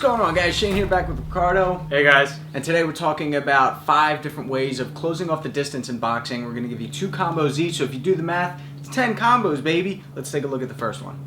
going on, guys? Shane here, back with Ricardo. Hey guys. And today we're talking about 5 different ways of closing off the distance in boxing. We're going to give you 2 combos each, so if you do the math, it's 10 combos, baby. Let's take a look at the first one.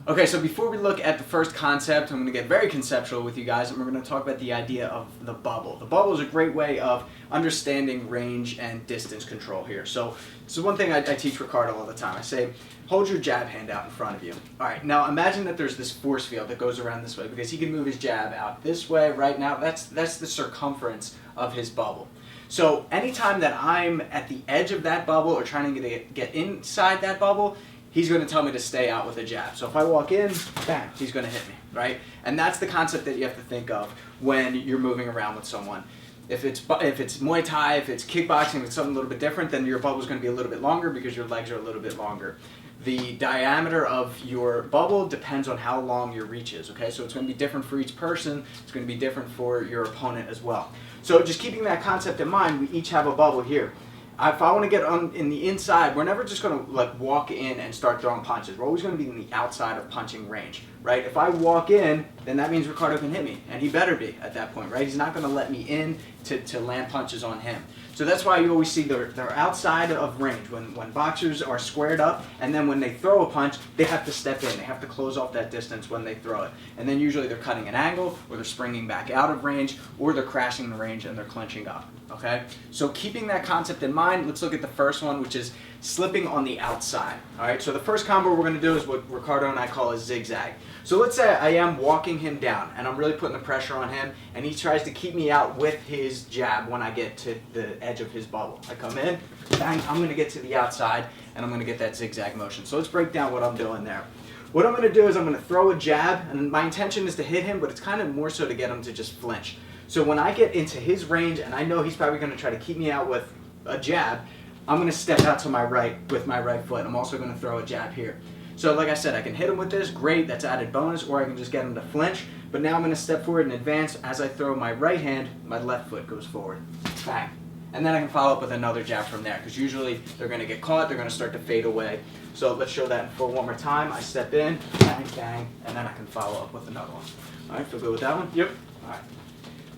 Okay, so before we look at the first concept, I'm going to get very conceptual with you guys, and we're going to talk about the idea of the bubble. The bubble is a great way of understanding range and distance control here. So this is one thing I teach Ricardo all the time. I say, hold your jab hand out in front of you. All right, now imagine that there's this force field that goes around this way, because he can move his jab out this way right now. That's the circumference of his bubble. So anytime that I'm at the edge of that bubble or trying to get inside that bubble, he's going to tell me to stay out with a jab. So if I walk in, bam, he's going to hit me, right? And that's the concept that you have to think of when you're moving around with someone. If it's Muay Thai, if it's kickboxing, if it's something a little bit different, then your bubble is going to be a little bit longer because your legs are a little bit longer. The diameter of your bubble depends on how long your reach is, okay? So it's going to be different for each person. It's going to be different for your opponent as well. So just keeping that concept in mind, we each have a bubble here. If I want to get in the inside, we're never just going to like walk in and start throwing punches. We're always going to be in the outside of punching range, right? If I walk in, then that means Ricardo can hit me, and he better be at that point, right? He's not going to let me in to land punches on him. So that's why you always see they're outside of range when boxers are squared up, and then when they throw a punch, they have to step in. They have to close off that distance when they throw it. And then usually they're cutting an angle, or they're springing back out of range, or they're crashing the range and they're clinching up, okay? So keeping that concept in mind, let's look at the first one, which is slipping on the outside. All right, so the first combo we're going to do is what Ricardo and I call a zigzag. So let's say I am walking him down, and I'm really putting the pressure on him, and he tries to keep me out with his jab when I get to the edge of his bubble. I come in, bang, I'm going to get to the outside, and I'm going to get that zigzag motion. So let's break down what I'm doing there. What I'm going to do is I'm going to throw a jab, and my intention is to hit him, but it's kind of more so to get him to just flinch. So when I get into his range, and I know he's probably going to try to keep me out with a jab, I'm going to step out to my right with my right foot. I'm also going to throw a jab here. So like I said, I can hit him with this, great, that's added bonus, or I can just get him to flinch. But now I'm going to step forward and advance. As I throw my right hand, my left foot goes forward. Bang. And then I can follow up with another jab from there, because usually they're going to get caught, they're going to start to fade away. So let's show that in full one more time. I step in, bang, bang, and then I can follow up with another one. All right, feel good with that one? Yep. All right.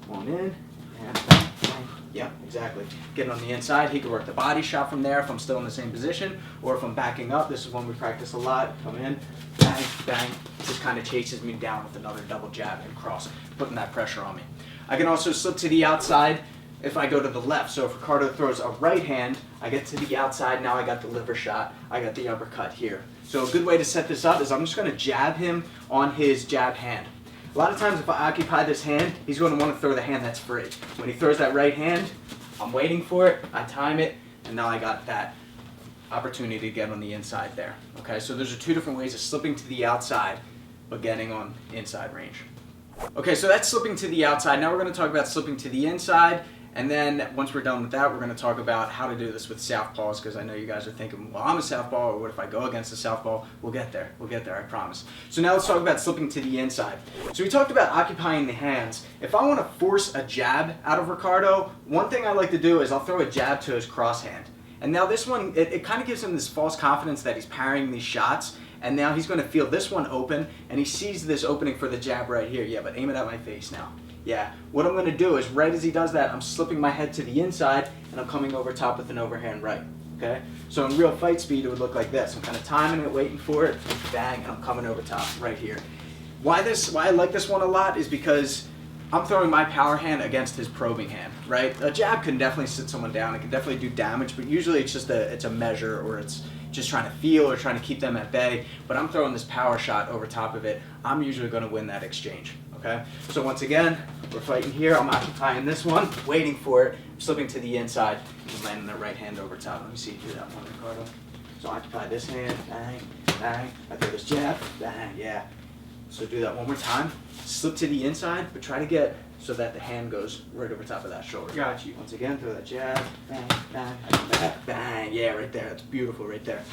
One in, and bang, bang. Yeah, exactly. Getting on the inside, he can work the body shot from there if I'm still in the same position, or if I'm backing up. This is one we practice a lot. Come in, bang, bang. Just kind of chases me down with another double jab and cross, putting that pressure on me. I can also slip to the outside if I go to the left. So if Ricardo throws a right hand, I get to the outside. Now I got the liver shot. I got the uppercut here. So a good way to set this up is I'm just going to jab him on his jab hand. A lot of times if I occupy this hand, he's going to want to throw the hand that's free. When he throws that right hand, I'm waiting for it, I time it, and now I got that opportunity to get on the inside there. Okay, so those are 2 different ways of slipping to the outside, but getting on inside range. Okay, so that's slipping to the outside. Now we're going to talk about slipping to the inside, and then once we're done with that, we're going to talk about how to do this with southpaws, because I know you guys are thinking, well, I'm a southpaw, or what if I go against a southpaw? We'll get there, I promise. So now let's talk about slipping to the inside. So we talked about occupying the hands. If I want to force a jab out of Ricardo, one thing I like to do is I'll throw a jab to his cross hand. And now this one, it kind of gives him this false confidence that he's parrying these shots, and now he's going to feel this one open, and he sees this opening for the jab right here. Yeah, but aim it at my face now. Yeah, what I'm going to do is right as he does that, I'm slipping my head to the inside, and I'm coming over top with an overhand right, okay? So in real fight speed, it would look like this. I'm kind of timing it, waiting for it, bang, and I'm coming over top right here. Why I like this one a lot is because I'm throwing my power hand against his probing hand, right? A jab can definitely sit someone down, it can definitely do damage, but usually it's just it's a measure, or it's just trying to feel or trying to keep them at bay, but I'm throwing this power shot over top of it. I'm usually going to win that exchange. Okay, so once again, we're fighting here. I'm occupying this one, waiting for it, slipping to the inside, and landing the right hand over top. Let me see you do that one, Ricardo. So I occupy this hand, bang, bang. I throw this jab, bang, yeah. So do that one more time. Slip to the inside, but try to get so that the hand goes right over top of that shoulder. Got you. Once again, throw that jab, bang, bang, I come back, bang, yeah, right there. It's beautiful right there.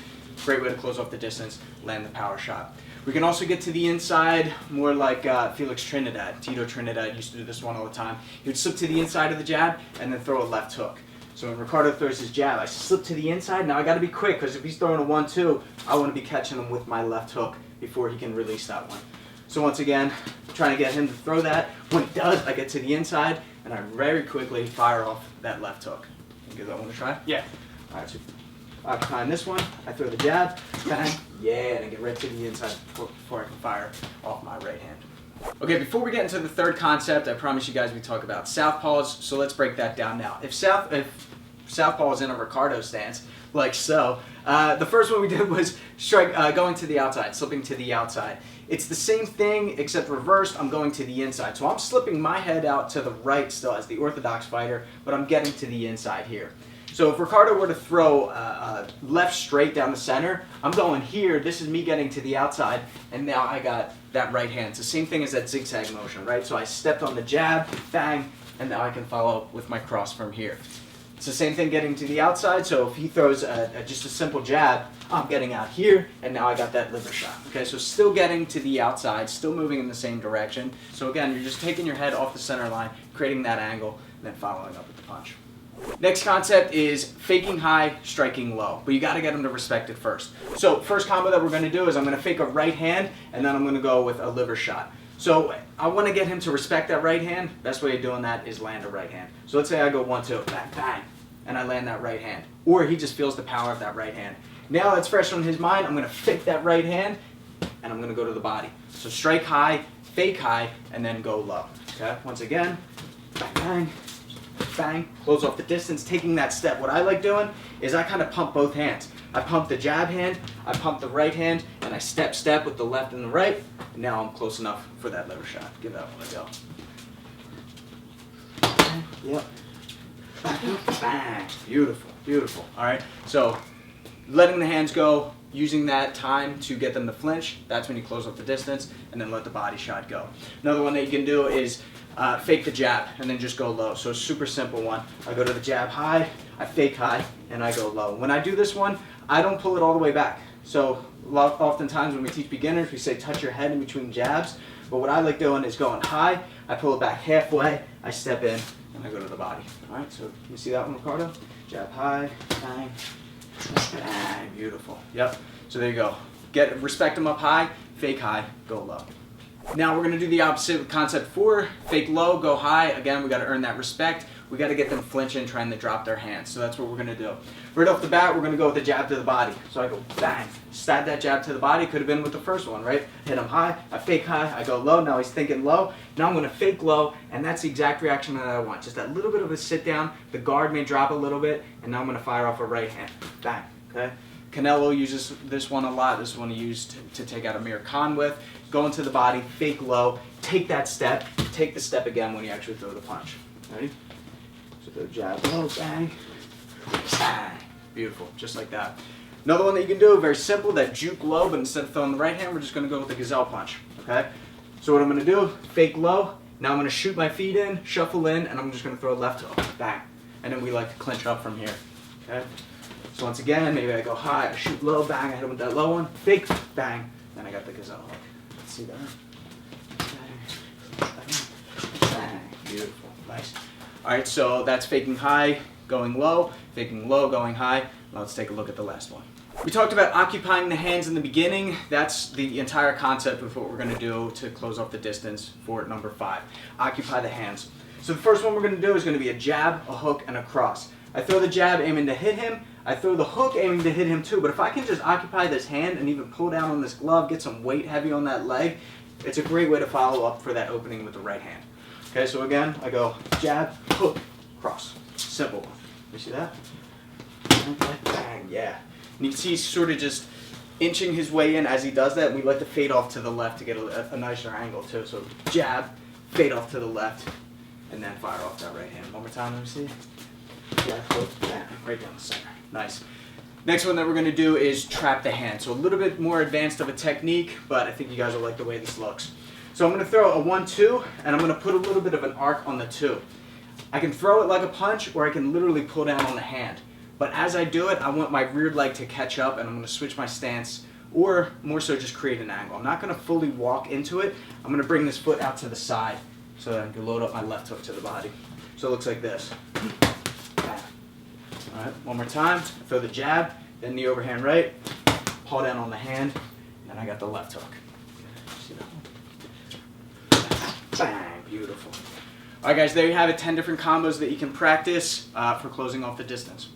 Great way to close off the distance, land the power shot. We can also get to the inside more like Felix Trinidad. Tito Trinidad used to do this one all the time. He would slip to the inside of the jab and then throw a left hook. So when Ricardo throws his jab, I slip to the inside. Now I got to be quick, because if he's throwing a 1-2, I want to be catching him with my left hook before he can release that one. So once again, I'm trying to get him to throw that. When he does, I get to the inside, and I very quickly fire off that left hook. Can you give that one a try? Yeah. All right, so occupying this one, I throw the jab, bang, yeah, and I get right to the inside before I can fire off my right hand. Okay, before we get into the third concept, I promise you guys we talk about southpaws, so let's break that down now. If southpaw is in a Ricardo stance, like so, the first one we did was going to the outside, slipping to the outside. It's the same thing except reversed. I'm going to the inside. So I'm slipping my head out to the right still as the orthodox fighter, but I'm getting to the inside here. So if Ricardo were to throw left straight down the center, I'm going here. This is me getting to the outside, and now I got that right hand. It's the same thing as that zigzag motion, right? So I stepped on the jab, bang, and now I can follow up with my cross from here. It's the same thing getting to the outside, so if he throws just a simple jab, I'm getting out here, and now I got that liver shot. Okay, so still getting to the outside, still moving in the same direction. So again, you're just taking your head off the center line, creating that angle, and then following up with the punch. Next concept is faking high, striking low, but you got to get them to respect it first. So first combo that we're going to do is I'm going to fake a right hand, and then I'm going to go with a liver shot. So I want to get him to respect that right hand. Best way of doing that is land a right hand. So let's say I go 1-2, bang, bang, and I land that right hand. Or he just feels the power of that right hand. Now that's fresh on his mind, I'm going to fake that right hand, and I'm going to go to the body. So strike high, fake high, and then go low. Okay, once again, bang, bang, bang, close off the distance, taking that step. What I like doing is I kind of pump both hands. I pump the jab hand, I pump the right hand, and I step with the left and the right. And now I'm close enough for that liver shot. Give that one a go. Yep. Bang, bang. Beautiful, beautiful. All right, so letting the hands go, using that time to get them to flinch, that's when you close up the distance, and then let the body shot go. Another one that you can do is fake the jab, and then just go low. So a super simple one. I go to the jab high, I fake high, and I go low. When I do this one, I don't pull it all the way back. So oftentimes when we teach beginners, we say touch your head in between jabs, but what I like doing is going high, I pull it back halfway, I step in, and I go to the body. All right, so can you see that one, Ricardo? Jab high, bang, bang, beautiful. Yep, so there you go. Respect them up high, fake high, go low. Now we're going to do the opposite with concept 4. Fake low, go high. Again, we got to earn that respect. We got to get them flinching, trying to drop their hands. So that's what we're going to do. Right off the bat, we're going to go with the jab to the body. So I go bang, stab that jab to the body. Could have been with the first one, right? Hit him high, I fake high, I go low. Now he's thinking low. Now I'm going to fake low, and that's the exact reaction that I want. Just that little bit of a sit down. The guard may drop a little bit, and now I'm going to fire off a right hand. Bang, okay? Canelo uses this one a lot. This one he used to take out Amir Khan with. Go into the body, fake low, take that step, take the step again when you actually throw the punch. Ready? So the jab, low, bang, bang. Beautiful, just like that. Another one that you can do, very simple, that juke low, but instead of throwing the right hand, we're just going to go with the gazelle punch. Okay? So what I'm going to do, fake low, now I'm going to shoot my feet in, shuffle in, and I'm just going to throw a left hook, bang. And then we like to clinch up from here. Okay? So once again, maybe I go high, I shoot low, bang, I hit him with that low one, fake, bang, then I got the gazelle hook. Let's see that. Bang, bang, bang. Beautiful, nice. All right, so that's faking high, going low, going high. Now let's take a look at the last one. We talked about occupying the hands in the beginning. That's the entire concept of what we're going to do to close off the distance for number 5. Occupy the hands. So the first one we're going to do is going to be a jab, a hook, and a cross. I throw the jab aiming to hit him. I throw the hook aiming to hit him too. But if I can just occupy this hand and even pull down on this glove, get some weight heavy on that leg, it's a great way to follow up for that opening with the right hand. Okay, so again, I go jab, hook, cross. Simple one. You see that? Bang, yeah. And you can see he's sort of just inching his way in as he does that. And we like to fade off to the left to get a nicer angle too. So jab, fade off to the left, and then fire off that right hand. One more time, let me see. Jab, hook, bang, right down the center. Nice. Next one that we're going to do is trap the hand. So a little bit more advanced of a technique, but I think you guys will like the way this looks. So I'm going to throw a 1-2, and I'm going to put a little bit of an arc on the 2. I can throw it like a punch, or I can literally pull down on the hand. But as I do it, I want my rear leg to catch up, and I'm going to switch my stance, or more so just create an angle. I'm not going to fully walk into it. I'm going to bring this foot out to the side so that I can load up my left hook to the body. So it looks like this. All right, one more time. Throw the jab, then the overhand right, pull down on the hand, and then I got the left hook. See that one? Beautiful. All right, guys, there you have it. 10 different combos that you can practice for closing off the distance.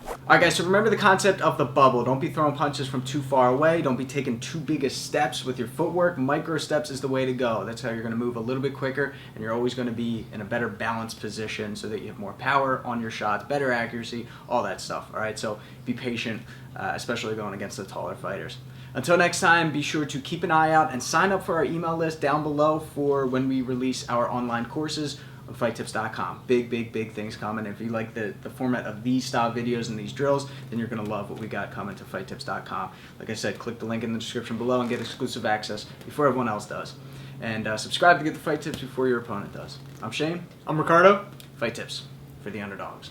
Alright guys, so remember the concept of the bubble. Don't be throwing punches from too far away. Don't be taking too big of steps with your footwork. Micro steps is the way to go. That's how you're going to move a little bit quicker, and you're always going to be in a better balanced position so that you have more power on your shots, better accuracy, all that stuff. Alright, so be patient, especially going against the taller fighters. Until next time, be sure to keep an eye out and sign up for our email list down below for when we release our online courses on fightTIPS.com. Big things coming. If you like the format of these style videos and these drills, then you're going to love what we got coming to fightTIPS.com. Like I said, click the link in the description below and get exclusive access before everyone else does. And subscribe to get the fight tips before your opponent does. I'm Shane. I'm Ricardo. Fight Tips for the underdogs.